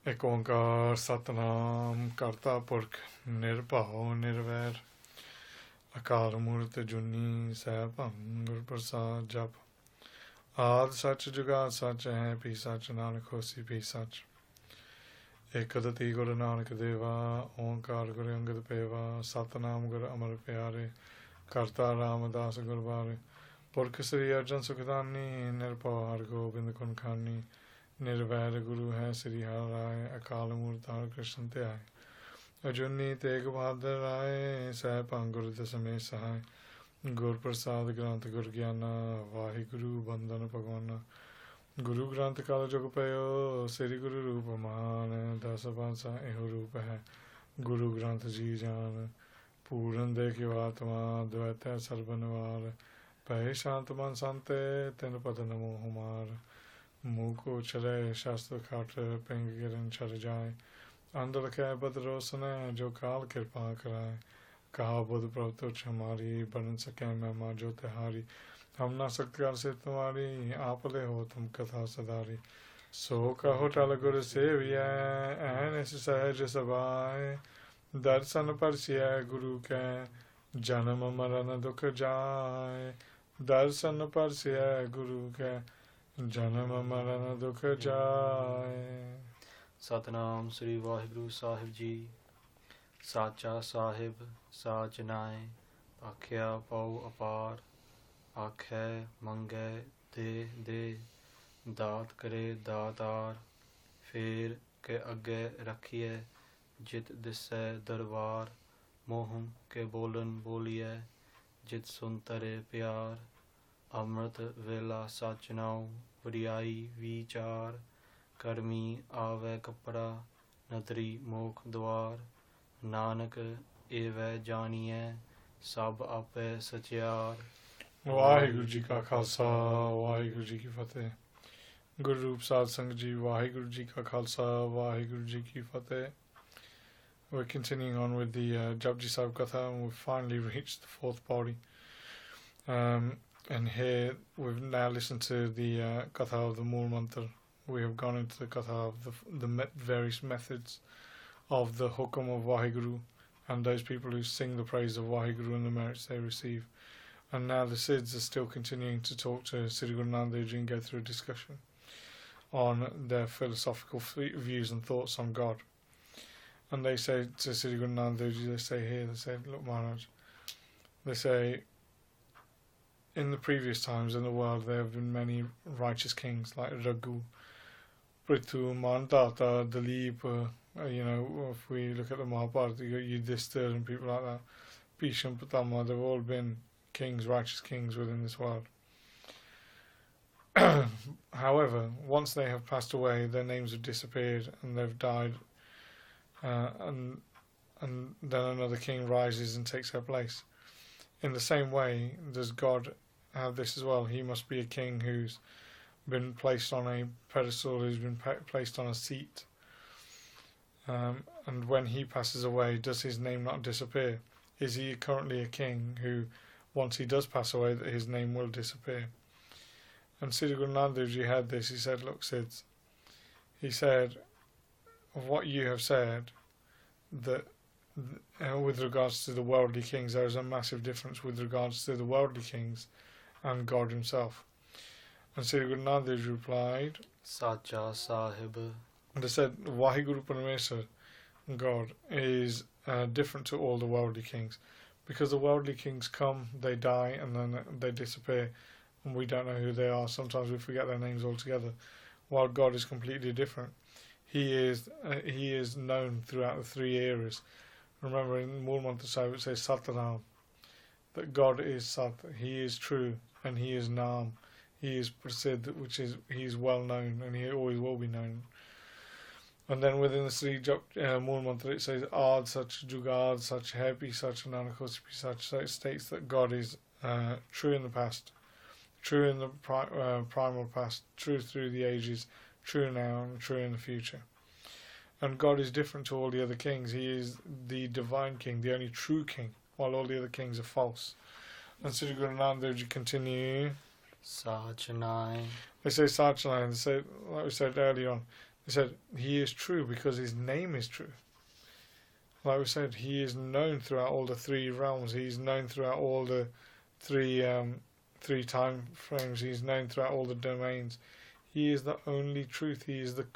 एक ओंकार सतनाम करता पुरख निर्भव निर्वैर अकाल मूर्त जुनी सहभंग गुर प्रसाद जप आद सच जुगाद सच है पी सच नानक होसी पी सच एक दती गुरु नानक देवा ओंकार गुरु अंगद पेवा सतनाम गुरु अमर प्यारे करता रामदास गुरबारे पुरख श्री अर्जन सुखदानी निर्भव हर गोबिंद कुन खानी निर्वैर गुरु है श्री हर राय अकाल मूर्त हर कृष्ण त्याय अजुनी तेग बहादुर राय सहभंग गुरु दसमें सहाय गुर प्रसाद ग्रंथ गुर ज्ञाना वाहि गुरु बंदन भगवाना गुरु ग्रंथ काल जुग पयो श्री गुरु रूप मान दस पासा एहो रूप है गुरु ग्रंथ जी जान पूरन देखियो आत्मा द्वैत सर्वनवार पै शांत मन संते तिन पद नमो हुमार मुँह को चले शास्त्र खाट पिंग गिरन चढ़ जाए अंदर कै बद रोशन जो काल कृपा कराए कहा बुध प्रभु तुझ हमारी बन सके महिमा जो तिहारी हम ना सत्कार से तुम्हारी आप ले हो तुम कथा सदारी सो कहो टल गुरु सेविया ऐन सहज सबाय दर्शन परसिय गुरु के जन्म मरण दुख जाय दर्शन परसिय गुरु के जन्म मरण दुख जाय। सतनाम श्री वाहिगुरु साहिब जी साचा साहिब साच नाय आख्या पाऊ अपार आखै मंगै दे दे दात करे दातार फेर के अगे रखिए जित दिसै दरबार मोह के बोलन बोलिए जित सुन तरे प्यार अमृत वेला सच नाउ वरियाई विचार कर्मी आवे कपड़ा नदरी मोख द्वार नानक एवै जानिए सब आपे सचियार। वाहिगुरु जी का खालसा वाहिगुरु जी की फतेह। गुरु रूप साध संगत जी वाहिगुरु जी का खालसा वाहिगुरु जी की फतेह। We're continuing on with the Japji Sahib Katha, and we've finally reached the fourth Pauri. And here we've now listened to the Katha of the Mool Mantra. We have gone into the Katha of the various methods of the Hukum of Vaheguru and those people who sing the praise of Vaheguru and the merits they receive. And now the Siddhs are still continuing to talk to Sri Guru Nanak Dev Ji and go through a discussion on their philosophical views and thoughts on God. And they say to Sri Guru Nanak Dev Ji, they say, look Maharaj, they say, in the previous times in the world there have been many righteous kings like Raghu, Prithu, Mandata, Dilip, if we look at the Mahabharata, you got Yudhishthira and people like that, Bhishma, Pitama, they've all been kings, righteous kings within this world. However, once they have passed away, their names have disappeared and they've died, and then another king rises and takes their place. In the same way, does God have this as well? He must be a king who's been placed on a pedestal, who's been placed on a seat. And when he passes away, does his name not disappear? Is he currently a king who, once he does pass away, that his name will disappear? And Sri Guru Nanak Dev Ji had this. He said, look, Siddhs, he said, of what you have said, that with regards to the worldly kings, there is a massive difference with regards to the worldly kings and God himself. And Sri Guru Nanak Dev Ji replied, Sacha Sahib. And they said, Vaheguru Parameswar, God, is different to all the worldly kings. Because the worldly kings come, they die, and then they disappear, and we don't know who they are. Sometimes we forget their names altogether. While God is completely different. He is known throughout the three eras. Remember in Mool Mantra Sahib it says Satanam, that God is Sat, He is true, and He is Nam, He is Prasid, which is He is well known, and He always will be known. And then within the Sri Mool Mantra it says Ad such Jugad such Happy such Nanakospi such. So it states that God is true in the past, true in the primal past, true through the ages, true now, and true in the future. And God is different to all the other kings. He is the divine king, the only true king, while all the other kings are false. And Sri Guru Nanak Dev Ji continue. Sachanai. They say Sachanai, and they say, like we said earlier on, He said, he is true because his name is true. Like we said, he is known throughout all the three realms. He's known throughout all the three time frames. He's known throughout all the domains. He is the only truth. He is the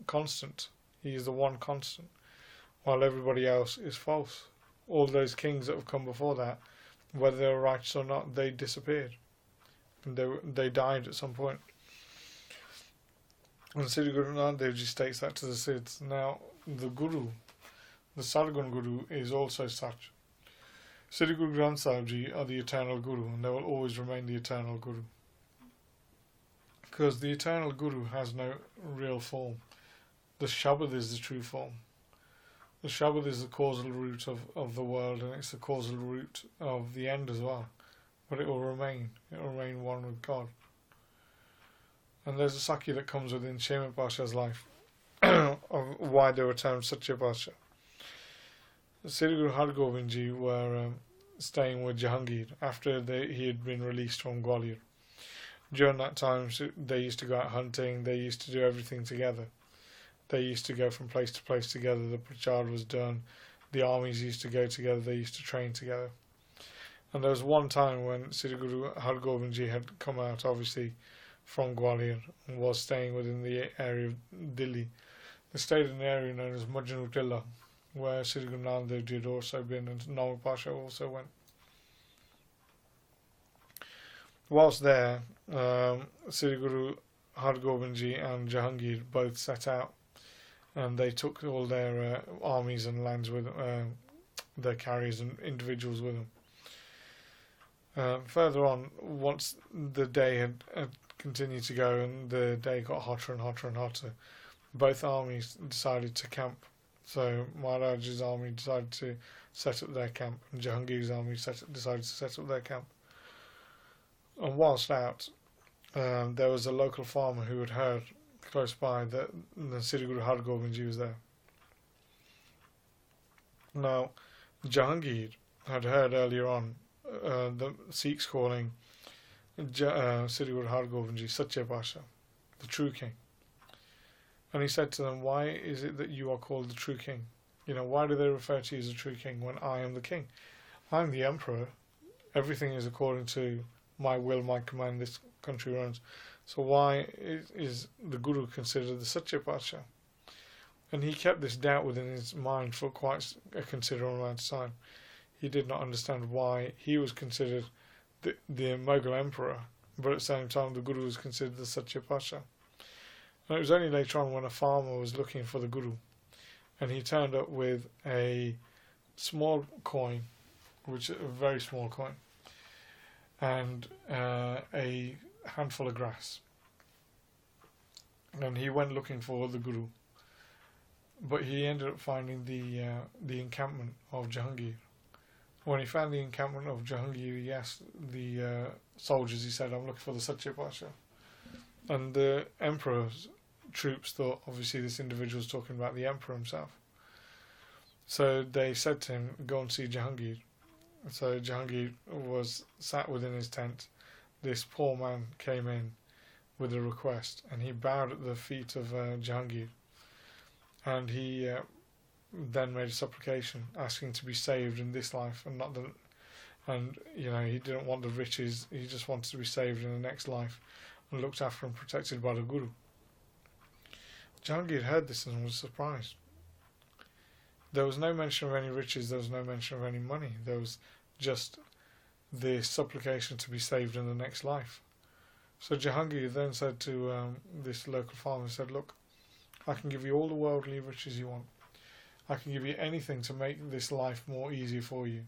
constant. He is the one constant. While everybody else is false. All those kings that have come before that, whether they were righteous or not, they disappeared. They died at some point. And Sri Guru Nanak Dev Ji states that to the Siddhs. Now, the Guru, the Sadgun Guru, is also such. Sri Guru Granth Sahib Ji are the eternal Guru, and they will always remain the eternal Guru. Because the eternal Guru has no real form. The Shabad is the true form. The Shabad is the causal root of the world, and it's the causal root of the end as well. But it will remain. It will remain one with God. And there's a Sakya that comes within Shema Pasha's life of why they were termed Satya Pasha. Sri Guru Har Gobind Ji were staying with Jahangir after he had been released from Gwalior. During that time, they used to go out hunting, they used to do everything together. They used to go from place to place together, the prachar was done, the armies used to go together, they used to train together. And there was one time when Sri Guru Har Gobind Ji had come out, obviously, from Gwalior and was staying within the area of Delhi. They stayed in the area known as Majnutilla, where Sri Guru Nanak Dev Ji had also been, and Namak Pasha also went. Whilst there, Sri Guru Har Gobind Ji and Jahangir both set out, and they took all their armies and lands with their carriers and individuals with them. Further on, once the day had continued to go and the day got hotter and hotter and hotter, both armies decided to camp. So Maharaj's army decided to set up their camp, and Jahangir's army decided to set up their camp. And whilst out, there was a local farmer who had heard close by that the Sri Guru Har Gobind Ji was there. Now, Jahangir had heard earlier on the Sikhs calling Sri Guru Har Gobind Ji Satya Pasha, the true king. And he said to them, why is it that you are called the true king? You know, why do they refer to you as the true king when I am the king? I am the emperor. Everything is according to my will, my command, this country runs. So why is the Guru considered the Satya Pasha? And he kept this doubt within his mind for quite a considerable amount of time. He did not understand why he was considered the Mughal emperor, but at the same time the Guru was considered the Satya Pasha. And it was only later on when a farmer was looking for the Guru, and he turned up with a small coin, which is a very small coin, and a handful of grass. And he went looking for the Guru, but he ended up finding the encampment of Jahangir. When he found the encampment of Jahangir, he asked the soldiers, he said, I'm looking for the Satya Pasha. And the emperor's troops thought, obviously, this individual was talking about the emperor himself. So they said to him, go and see Jahangir. So Jahangir was sat within his tent. This poor man came in with a request, and he bowed at the feet of Jahangir. And he then made a supplication, asking to be saved in this life and not the. And you know, he didn't want the riches; he just wanted to be saved in the next life, and looked after and protected by the Guru. Jahangir heard this and was surprised. There was no mention of any riches. There was no mention of any money. There was just the supplication to be saved in the next life. So Jahangir then said to this local farmer, said, look, I can give you all the worldly riches you want. I can give you anything to make this life more easy for you.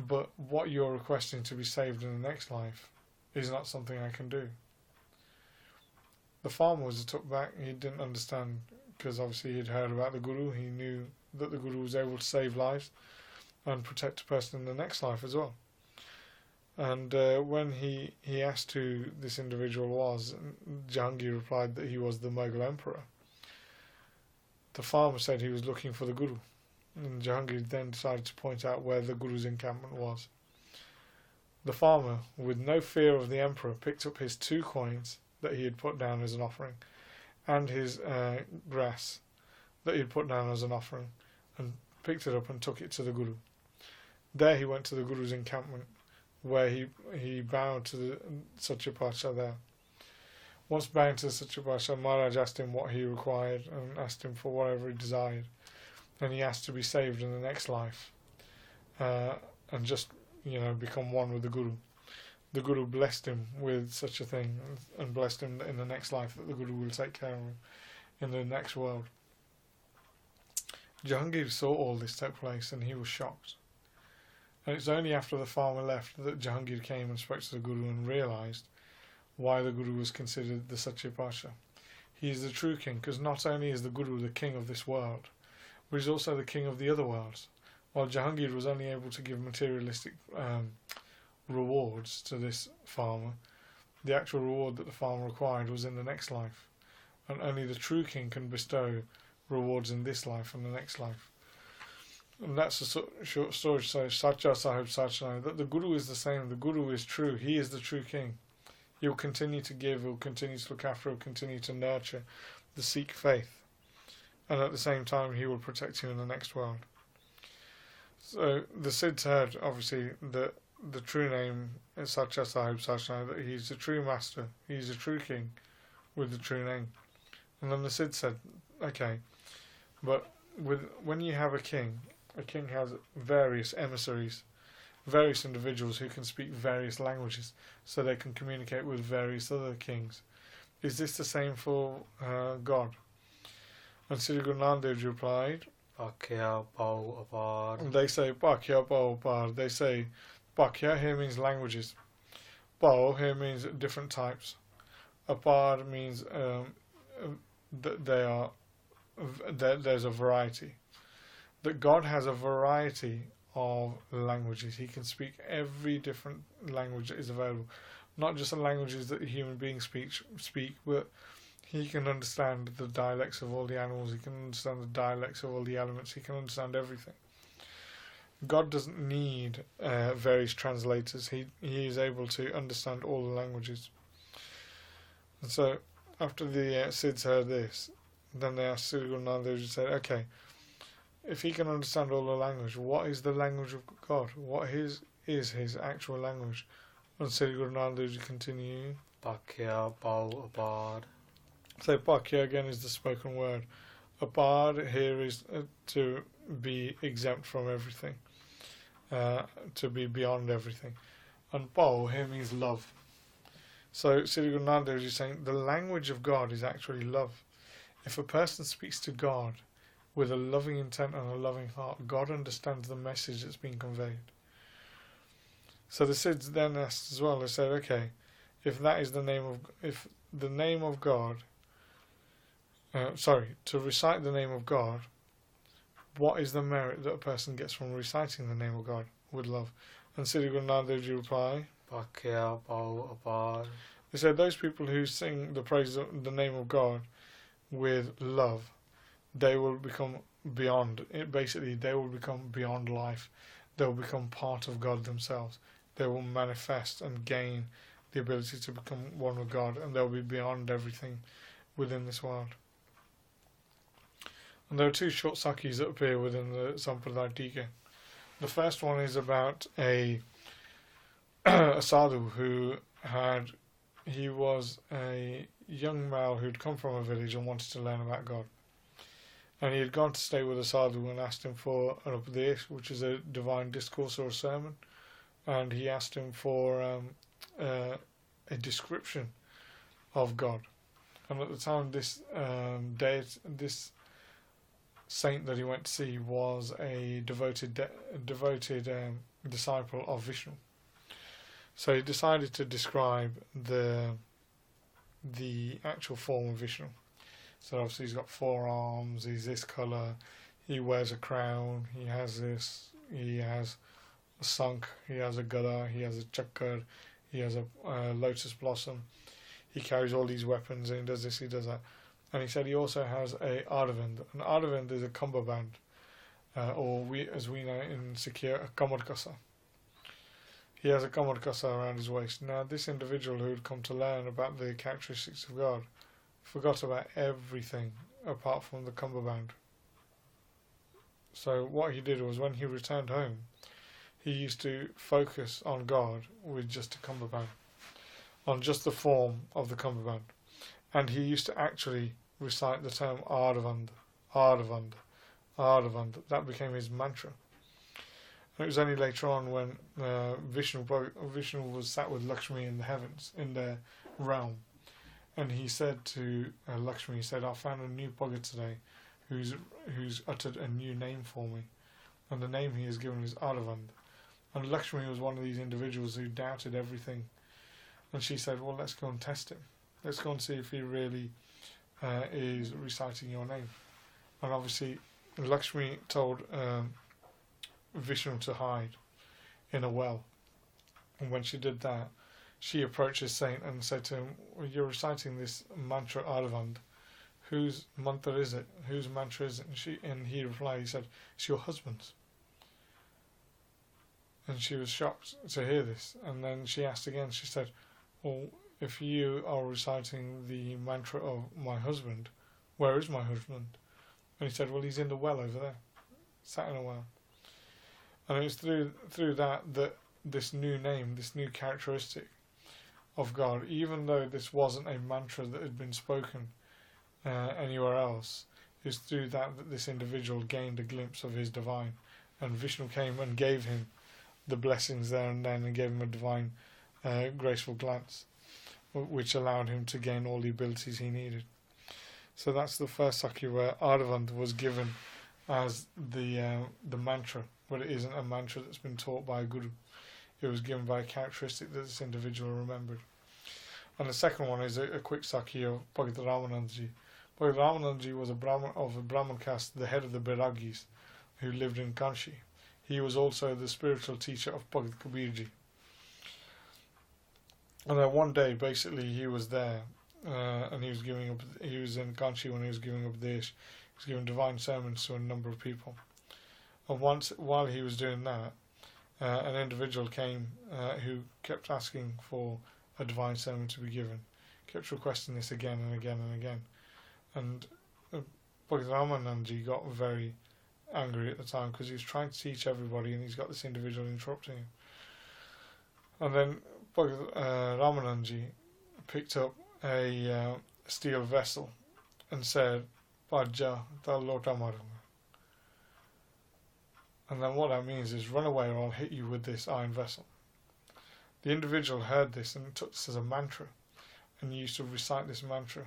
But what you're requesting to be saved in the next life is not something I can do. The farmer was took back. He didn't understand, because obviously he'd heard about the Guru. He knew that the Guru was able to save lives and protect a person in the next life as well. And when he asked who this individual was, Jahangir replied that he was the Mughal emperor. The farmer said he was looking for the Guru, and Jahangir then decided to point out where the Guru's encampment was. The farmer, with no fear of the emperor, picked up his 2 coins that he had put down as an offering, and his grass that he'd put down as an offering, and picked it up and took it to the Guru. There he went to the Guru's encampment, where he bowed to the Sacha Pasha there. Once bowing to the Sacha Pasha, Maharaj asked him what he required and asked him for whatever he desired, and he asked to be saved in the next life, and just become one with the Guru. The Guru blessed him with such a thing, and blessed him in the next life that the Guru will take care of him in the next world. Jahangir saw all this take place, and he was shocked. And it's only after the farmer left that Jahangir came and spoke to the Guru and realised why the Guru was considered the Sacha Pasha. He is the true king, because not only is the Guru the king of this world, but he's also the king of the other worlds. While Jahangir was only able to give materialistic rewards to this farmer, the actual reward that the farmer required was in the next life. And only the true king can bestow rewards in this life and the next life. And that's a short story. So Sacha Sahib Sachna, that the Guru is the same. The Guru is true. He is the true king. He will continue to give. He will continue to look after. He will continue to nurture the Sikh faith, and at the same time he will protect you in the next world. So the Siddhs heard, obviously, that the true name is Sacha Sahib Sachna, that he's the true master. He's a true king with the true name. And then the Siddhs said, okay, but when you have a king has various emissaries, various individuals who can speak various languages, so they can communicate with various other kings. Is this the same for God? And Sri Guru Nanak Dev Ji replied, Pakhya Pau Apar. They say Pakhya Pau Apar. They say Pakhya here means languages. Pau here means different types. Apar means that there's a variety. That God has a variety of languages. He can speak every different language that is available. Not just the languages that human beings speak, but he can understand the dialects of all the animals. He can understand the dialects of all the elements. He can understand everything. God doesn't need various translators. He is able to understand all the languages. And so, after the Siddhs heard this, then they asked Sri Guru Nanak Dev Ji, said, okay, if he can understand all the language, what is the language of God? What is his actual language? And Sri Guru Nanak Dev Ji continued, Pakhya Pau Apar. So Pakhya again is the spoken word. Apar here is to be exempt from everything, to be beyond everything. And Pau here means love. So Sri Guru Nanak Dev Ji is saying the language of God is actually love. If a person speaks to God with a loving intent and a loving heart, God understands the message that's being conveyed. So the Siddhs then asked as well, they said, okay, if that is the name of God, to recite the name of God, what is the merit that a person gets from reciting the name of God with love? And Sri Guru Nanak Dev Ji replied, Pakhya Pau Apar. They said those people who sing the praise of the name of God with love, they will become beyond it. Basically, they will become beyond life. They will become part of God themselves. They will manifest and gain the ability to become one with God, and they'll be beyond everything within this world. And there are two short sakis that appear within the Sampardaic. The first one is about a sadhu he was a young male who'd come from a village and wanted to learn about God. And he had gone to stay with a sadhu and asked him for an upadesh, which is a divine discourse or a sermon. And he asked him for a description of God. And at the time, this saint that he went to see was a devoted disciple of Vishnu. So he decided to describe the actual form of Vishnu. So obviously he's got 4 arms, he's this colour, he wears a crown, he has this, he has a Sankh, he has a Gada, he has a Chakkar, he has a lotus blossom, he carries all these weapons and he does this, he does that. And he said he also has a Ardavind. An Ardavind is a cummerbund, or as we know in Sikh, a Kamalpreet. He has a Kamalpreet around his waist. Now this individual who had come to learn about the characteristics of God forgot about everything apart from the cummerbund. So what he did was, when he returned home, he used to focus on God with just a cummerbund, on just the form of the cummerbund. And he used to actually recite the term Ardhavanda, Ardhavanda, Ardhavanda. That became his mantra. And it was only later on when Vishnu was sat with Lakshmi in the heavens, in their realm. And he said to Lakshmi, he said, I found a new Bhagat today who's uttered a new name for me. And the name he has given is Ardhavanda. And Lakshmi was one of these individuals who doubted everything. And she said, well, let's go and test him. Let's go and see if he really is reciting your name. And obviously, Lakshmi told Vishnu to hide in a well. And when she did that, she approached his saint and said to him, well, you're reciting this mantra Ardhavanda. Whose mantra is it? Whose mantra is it? And he replied, he said, it's your husband's. And she was shocked to hear this. And then she asked again, she said, well, if you are reciting the mantra of my husband, where is my husband? And he said, well, he's in the well over there, sat in a well. And it was through that this new name, this new characteristic of God, even though this wasn't a mantra that had been spoken anywhere else, it was through that this individual gained a glimpse of his divine. And Vishnu came and gave him the blessings there and then, and gave him a divine, graceful glance, which allowed him to gain all the abilities he needed. So that's the first Sakya where Ardhavanda was given as the mantra, but it isn't a mantra that's been taught by a guru. It was given by a characteristic that this individual remembered. And the second one is a quick Sakya of Bhagat Ramanandaji. Bhagat Ramanandaji was a Brahman caste, the head of the Bairagis, who lived in Kanchi. He was also the spiritual teacher of Bhagat Kabirji. And then one day, basically, he was there, and he was in Kanchi when he was giving up Desh. He was giving divine sermons to a number of people. And while he was doing that, an individual came who kept asking for a divine sermon to be given, kept requesting this again and again and again. And Bhagat Ramanandaji got very angry at the time because he was trying to teach everybody and he's got this individual interrupting him. And then Bhagat Ramanandaji picked up a steel vessel and said, Bhajja ta lota marunga. And then what that means is, run away or I'll hit you with this iron vessel. The individual heard this and took this as a mantra and used to recite this mantra.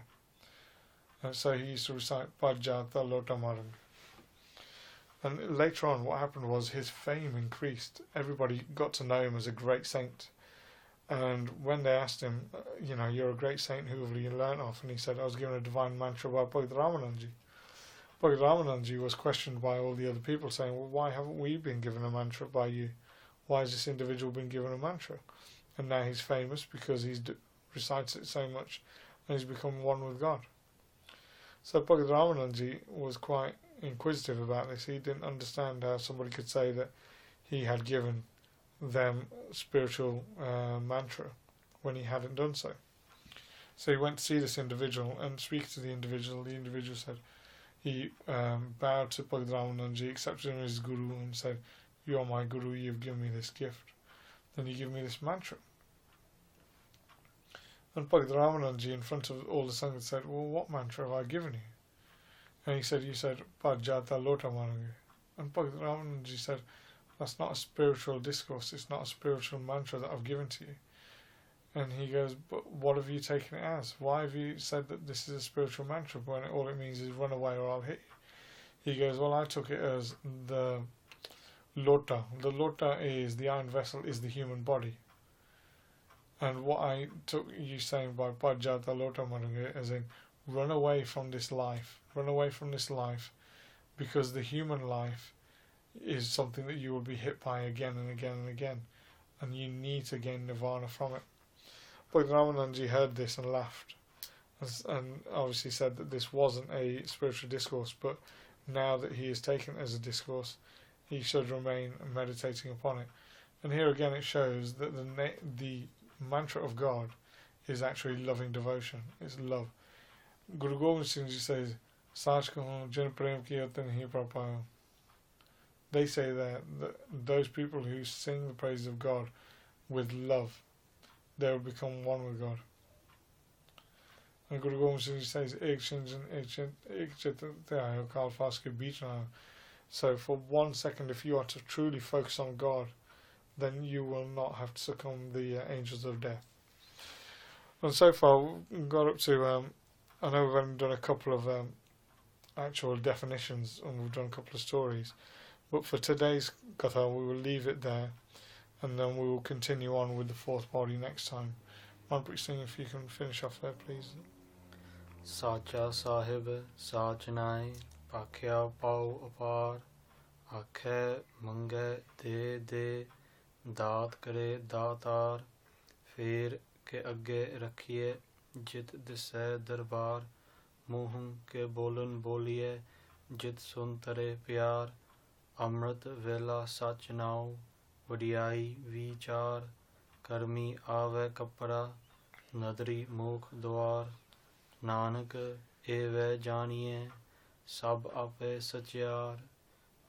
And so he used to recite Bhajja ta lota marunga. And later on, what happened was his fame increased. Everybody got to know him as a great saint. And when they asked him, you're a great saint, who have you learnt off? And he said, I was given a divine mantra by Bhagat Ramanandaji. Bhagat Ramanandaji was questioned by all the other people, saying, well, why haven't we been given a mantra by you? Why has this individual been given a mantra? And now he's famous because he's recites it so much and he's become one with God. So Bhagat Ramanandaji was quite inquisitive about this. He didn't understand how somebody could say that he had given them spiritual mantra when he hadn't done so. So he went to see this individual and speak to the individual. The individual said, he bowed to Bhagat Ramanandaji, accepted him as his guru and said, you are my guru, you've given me this gift. Then you give me this mantra. And Bhagat Ramanandaji in front of all the Sangha said, well, what mantra have I given you? And he said, you said, Bhajata Lota Marunga. And Bhagat Ramanandaji said, that's not a spiritual discourse, it's not a spiritual mantra that I've given to you. And he goes, but what have you taken it as? Why have you said that this is a spiritual mantra when all it means is run away or I'll hit you? He goes, well, I took it as the lota. The lota is, the iron vessel is the human body. And what I took you saying by Bhajata Lota Marunga as in, run away from this life, because the human life is something that you will be hit by again and again and again, and you need to gain nirvana from it. But Ramanandaji heard this and laughed, and obviously said that this wasn't a spiritual discourse, but now that he is taken as a discourse, he should remain meditating upon it. And here again it shows that the mantra of God is actually loving devotion. It's love. Guru Gobind Singh Ji says, Sach kahun jin prem kiya tin hi prapayo. They say that those people who sing the praise of God with love, they will become one with God. And Guru Gobind Singh Ji says, ek chit te aayo kal fas ke beech na. So for 1 second, if you are to truly focus on God, then you will not have to succumb the angels of death. And so far, we've got up to, I know we've only done a couple of actual definitions, and we've done a couple of stories. But for today's Katha, we will leave it there, and then we will continue on with the fourth body next time. Kamalpreet Singh, if you can finish off there, please. Sacha Sahib Sachnai Pakhya Pau Apar Akhe Mange De Daat Kare Daatar Fir के अग्गे रखिए जित दिसै दरबार मुँह के बोलन बोलिए जित सुन तरे प्यार अमृत वेला सच नाउ वडियाई विचार करमी आवे कपड़ा नदरी मुख द्वार नानक एवै जानिए सब आपे सचियार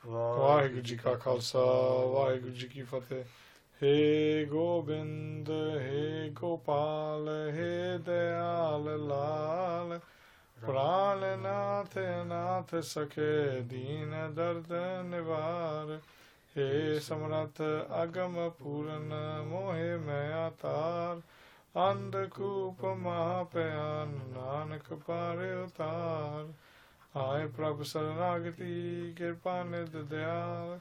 वाहिगुरु जी का खालसा वाहिगुरु जी की फतेह। हे गोबिंद हे गोपाल हे दयाल लाल प्राणनाथ नाथ सखे दीन दर्द निवार हे समरथ अगम पूरन मोहे मैं तार अंधकूप महापयान नानक पारे उतार आए प्रभु शरणागति कृपा निध दयाल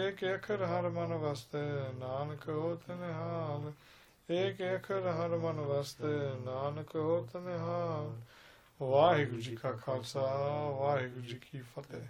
एक अखर हर मन वसते नानक होत निहाल एक अखर हर मन वसते नानक होत निहाल। वाहिगुरु जी का खालसा वाहिगुरु जी की फतेह।